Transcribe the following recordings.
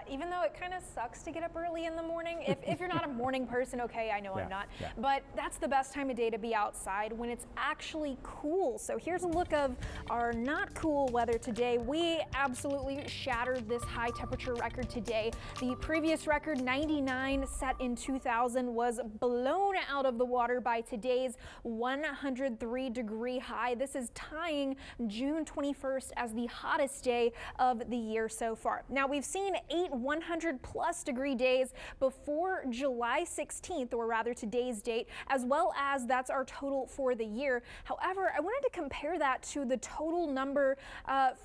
Yeah, even though it kind of sucks to get up early in the morning. If you're not a morning person, okay, I know I'm not. Yeah. But that's the best time of day to be outside, when it's actually cool. So here's a look of our not cool weather today. We absolutely shattered this high temperature record today. The previous record, 99, set in 2000, was blown out of the water by today's 103-degree high. This is tying June 21st as the hottest day of the year so far. Now, we've seen 8 100-plus degree days before July 16th, or rather today's date, as well as that's our total for the year. However, I wanted to compare that to the total number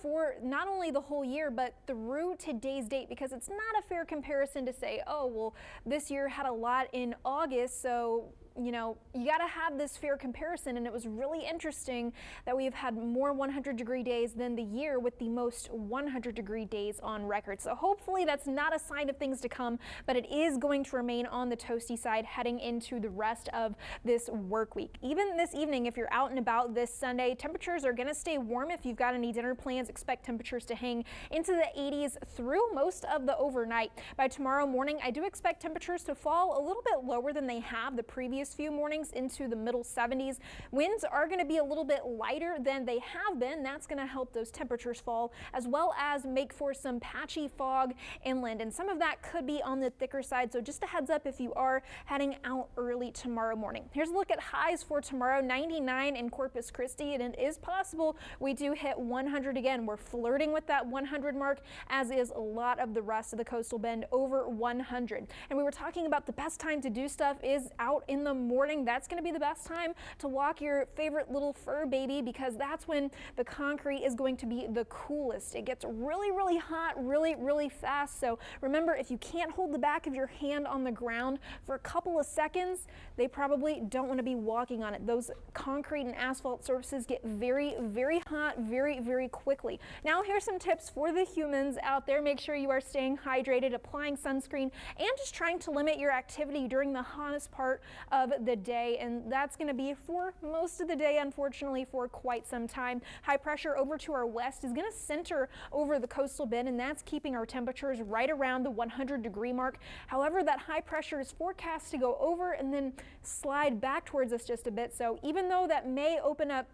for not only the whole year, but through today's date, because it's not a fair comparison to say, oh, well, this year had a lot in August, so you know, you got to have this fair comparison. And it was really interesting that we've had more 100-degree days than the year with the most 100-degree days on record. So hopefully that's not a sign of things to come, but it is going to remain on the toasty side heading into the rest of this work week. Even this evening, if you're out and about this Sunday, temperatures are going to stay warm. If you've got any dinner plans, expect temperatures to hang into the 80s through most of the overnight. By tomorrow morning, I do expect temperatures to fall a little bit lower than they have the previous few mornings, into the middle 70s. Winds are going to be a little bit lighter than they have been. That's going to help those temperatures fall, as well as make for some patchy fog inland, and some of that could be on the thicker side. So just a heads up if you are heading out early tomorrow morning. Here's a look at highs for tomorrow. 99 in Corpus Christi, and it is possible we do hit 100 again. We're flirting with that 100 mark, as is a lot of the rest of the coastal bend, over 100. And we were talking about the best time to do stuff is out in the morning. That's going to be the best time to walk your favorite little fur baby, because that's when the concrete is going to be the coolest. It gets really, really hot really fast. So remember, if you can't hold the back of your hand on the ground for a couple of seconds, they probably don't want to be walking on it. Those concrete and asphalt surfaces get very, very hot very quickly. Now, here's some tips for the humans out there. Make sure you are staying hydrated, applying sunscreen, and just trying to limit your activity during the hottest part of the day, and that's going to be for most of the day, unfortunately, for quite some time. High pressure over to our west is going to center over the coastal bend, and that's keeping our temperatures right around the 100-degree mark. However, that high pressure is forecast to go over and then slide back towards us just a bit. So even though that may open up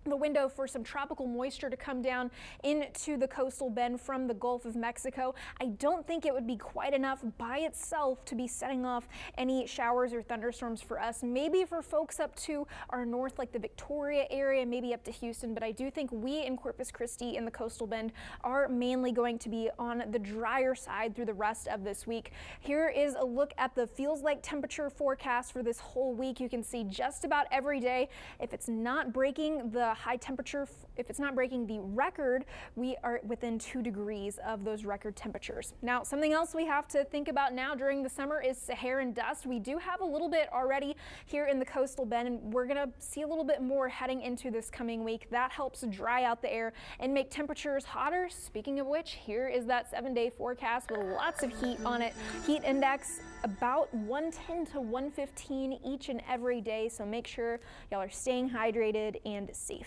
the window for some tropical moisture to come down into the coastal bend from the Gulf of Mexico, I don't think it would be quite enough by itself to be setting off any showers or thunderstorms for us. Maybe for folks up to our north, like the Victoria area, maybe up to Houston, but I do think we in Corpus Christi in the coastal bend are mainly going to be on the drier side through the rest of this week. Here is a look at the feels like temperature forecast for this whole week. You can see just about every day, if it's not breaking the high temperature, if it's not breaking the record, we are within 2 degrees of those record temperatures. Now, something else we have to think about now during the summer is Saharan dust. We do have a little bit already here in the coastal bend, and we're going to see a little bit more heading into this coming week. That helps dry out the air and make temperatures hotter. Speaking of which, here is that 7-day forecast with lots of heat on it. Heat index about 110 to 115 each and every day, so make sure y'all are staying hydrated and safe.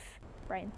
Brian.